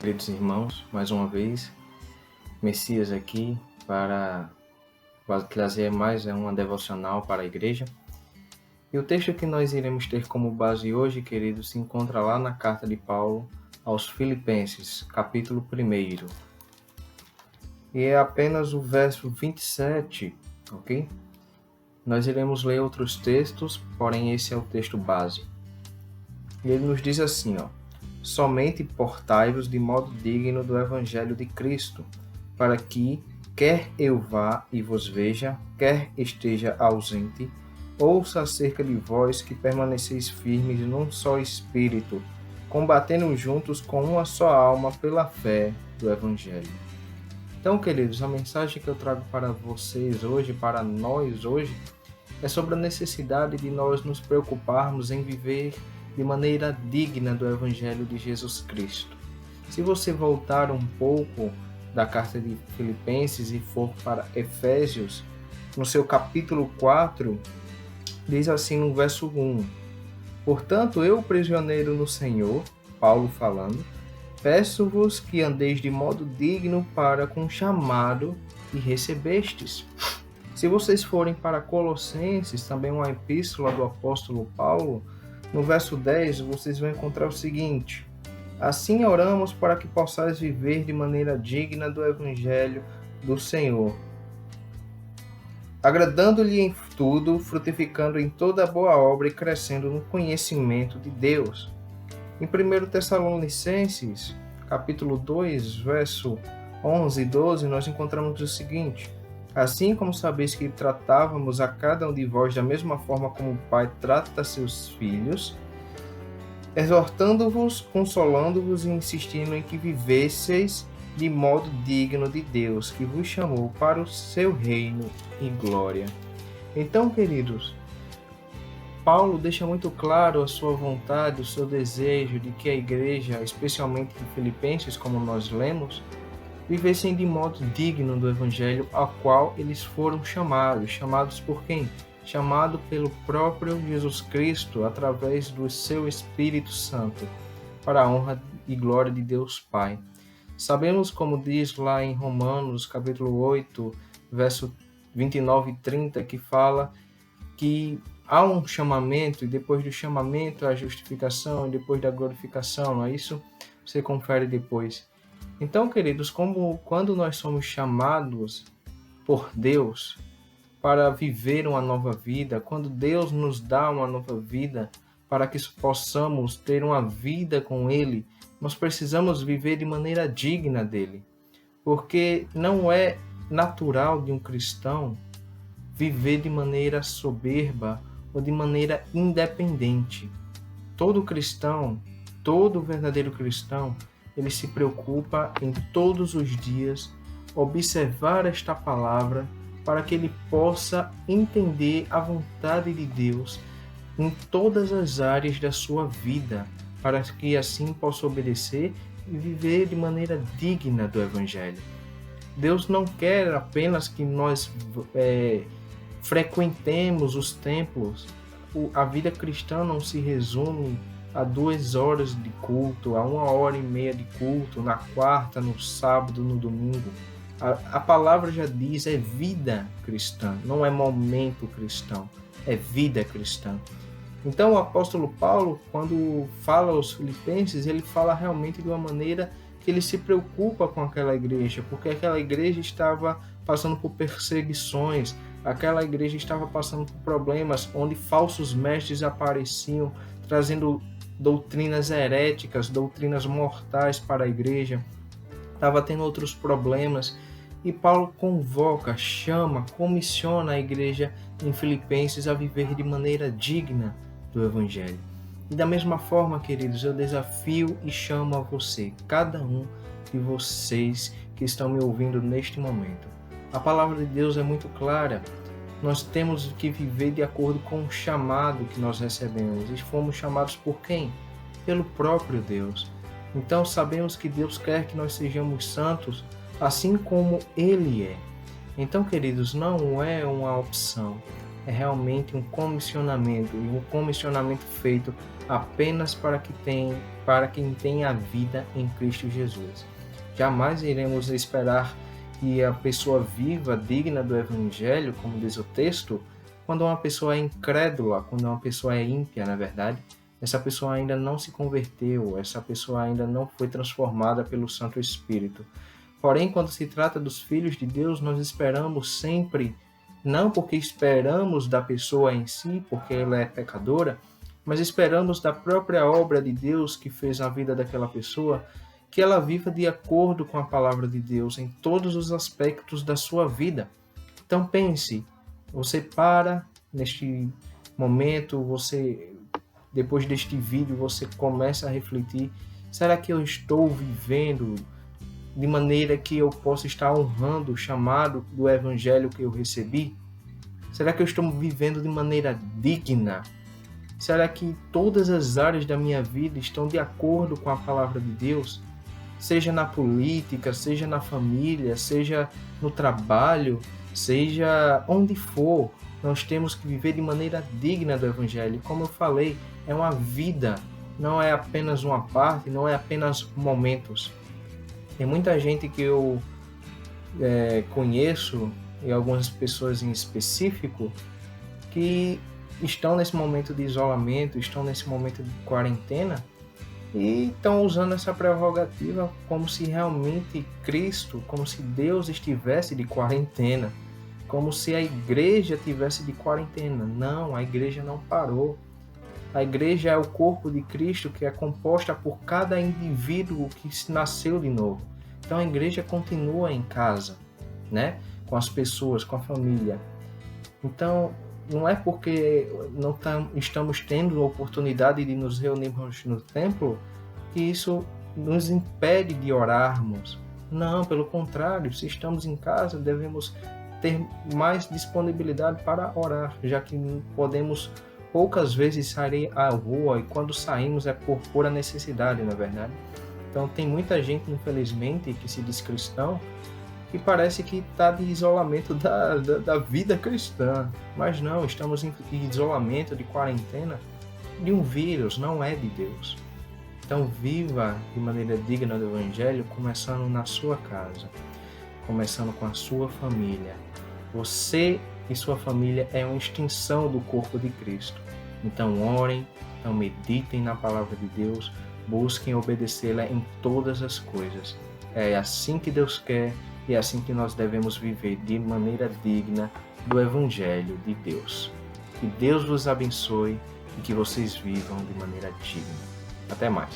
queridos irmãos, mais uma vez, Messias aqui para trazer mais uma devocional para a igreja. E o texto que nós iremos ter como base hoje, queridos, se encontra lá na carta de Paulo aos Filipenses, capítulo 1. E é apenas o verso 27, ok? Nós iremos ler outros textos, porém esse é o texto base. E ele nos diz assim, somente portai-vos de modo digno do Evangelho de Cristo, para que, quer eu vá e vos veja, quer esteja ausente, ouça acerca de vós que permaneceis firmes num só espírito, combatendo juntos com uma só alma pela fé do Evangelho. Então, queridos, a mensagem que eu trago para vocês hoje, para nós hoje, é sobre a necessidade de nós nos preocuparmos em viver de maneira digna do Evangelho de Jesus Cristo. Se você voltar um pouco da carta de Filipenses e for para Efésios, no seu capítulo 4, diz assim no verso 1: Portanto, eu, prisioneiro no Senhor, Paulo falando, peço-vos que andeis de modo digno para com o chamado que recebestes. Se vocês forem para Colossenses, também uma epístola do apóstolo Paulo, no verso 10, vocês vão encontrar o seguinte: assim oramos para que possais viver de maneira digna do Evangelho do Senhor, agradando-lhe em tudo, frutificando em toda boa obra e crescendo no conhecimento de Deus. Em 1 Tessalonicenses, capítulo 2, verso 11 e 12, nós encontramos o seguinte: assim como sabeis que tratávamos a cada um de vós da mesma forma como o Pai trata seus filhos, exortando-vos, consolando-vos e insistindo em que vivesseis de modo digno de Deus, que vos chamou para o seu reino e glória. Então, queridos, Paulo deixa muito claro a sua vontade, o seu desejo de que a igreja, especialmente em Filipenses, como nós lemos, vivessem de modo digno do Evangelho ao qual eles foram chamados. Chamados por quem? Chamado pelo próprio Jesus Cristo, através do seu Espírito Santo, para a honra e glória de Deus Pai. Sabemos, como diz lá em Romanos, capítulo 8, verso 29 e 30, que fala que há um chamamento, e depois do chamamento a justificação, e depois da glorificação, não é isso? Você confere depois. Então, queridos, quando nós somos chamados por Deus para viver uma nova vida, quando Deus nos dá uma nova vida para que possamos ter uma vida com Ele, nós precisamos viver de maneira digna dele, porque não é natural de um cristão viver de maneira soberba ou de maneira independente. Todo cristão, todo verdadeiro cristão, ele se preocupa em todos os dias observar esta palavra para que ele possa entender a vontade de Deus em todas as áreas da sua vida, para que assim possa obedecer e viver de maneira digna do Evangelho. Deus não quer apenas que nós frequentemos os templos. A vida cristã não se resume a 2 horas de culto, a 1h30 de culto, na quarta, no sábado, no domingo. A palavra já diz, é vida cristã, não é momento cristão, é vida cristã. Então o apóstolo Paulo, quando fala aos Filipenses, ele fala realmente de uma maneira que ele se preocupa com aquela igreja, porque aquela igreja estava passando por perseguições, aquela igreja estava passando por problemas onde falsos mestres apareciam, trazendo doutrinas heréticas, doutrinas mortais para a igreja, estava tendo outros problemas, e Paulo convoca, chama, comissiona a igreja em Filipenses a viver de maneira digna do Evangelho. E da mesma forma, queridos, eu desafio e chamo a você, cada um de vocês que estão me ouvindo neste momento. A palavra de Deus é muito clara. Nós temos que viver de acordo com o chamado que nós recebemos. E fomos chamados por quem? Pelo próprio Deus. Então sabemos que Deus quer que nós sejamos santos, assim como Ele é. Então, queridos, não é uma opção, é realmente um comissionamento, e um comissionamento feito apenas para quem tem a vida em Cristo Jesus. Jamais iremos esperar que a pessoa viva, digna do Evangelho, como diz o texto, quando uma pessoa é incrédula, quando uma pessoa é ímpia, na verdade. Essa pessoa ainda não se converteu, essa pessoa ainda não foi transformada pelo Santo Espírito. Porém, quando se trata dos filhos de Deus, nós esperamos sempre, não porque esperamos da pessoa em si, porque ela é pecadora, mas esperamos da própria obra de Deus que fez na vida daquela pessoa, que ela viva de acordo com a palavra de Deus em todos os aspectos da sua vida. Então pense, você para neste momento, depois deste vídeo, você começa a refletir: será que eu estou vivendo de maneira que eu possa estar honrando o chamado do Evangelho que eu recebi? Será que eu estou vivendo de maneira digna? Será que todas as áreas da minha vida estão de acordo com a palavra de Deus? Seja na política, seja na família, seja no trabalho, seja onde for, nós temos que viver de maneira digna do Evangelho. Como eu falei, é uma vida, não é apenas uma parte, não é apenas momentos. Tem muita gente que eu conheço, e algumas pessoas em específico, que estão nesse momento de isolamento, estão nesse momento de quarentena, e estão usando essa prerrogativa como se realmente Cristo, como se Deus estivesse de quarentena, como se a igreja tivesse de quarentena. Não, a igreja não parou. A igreja é o corpo de Cristo, que é composta por cada indivíduo que nasceu de novo. Então a igreja continua em casa, né? Com as pessoas, com a família. Então não é porque não estamos tendo a oportunidade de nos reunirmos no templo que isso nos impede de orarmos. Não, pelo contrário, se estamos em casa, devemos ter mais disponibilidade para orar, já que podemos poucas vezes sair à rua, e quando saímos é por pura necessidade, na verdade. Então tem muita gente, infelizmente, que se diz cristão, que parece que está de isolamento da vida cristã. Mas não, estamos em isolamento, de quarentena, de um vírus, não é de Deus. Então viva de maneira digna do Evangelho, começando na sua casa, começando com a sua família. Você e sua família é uma extensão do corpo de Cristo. Então orem, então meditem na palavra de Deus, busquem obedecê-la em todas as coisas. É assim que Deus quer, e é assim que nós devemos viver, de maneira digna do Evangelho de Deus. Que Deus vos abençoe e que vocês vivam de maneira digna. Até mais.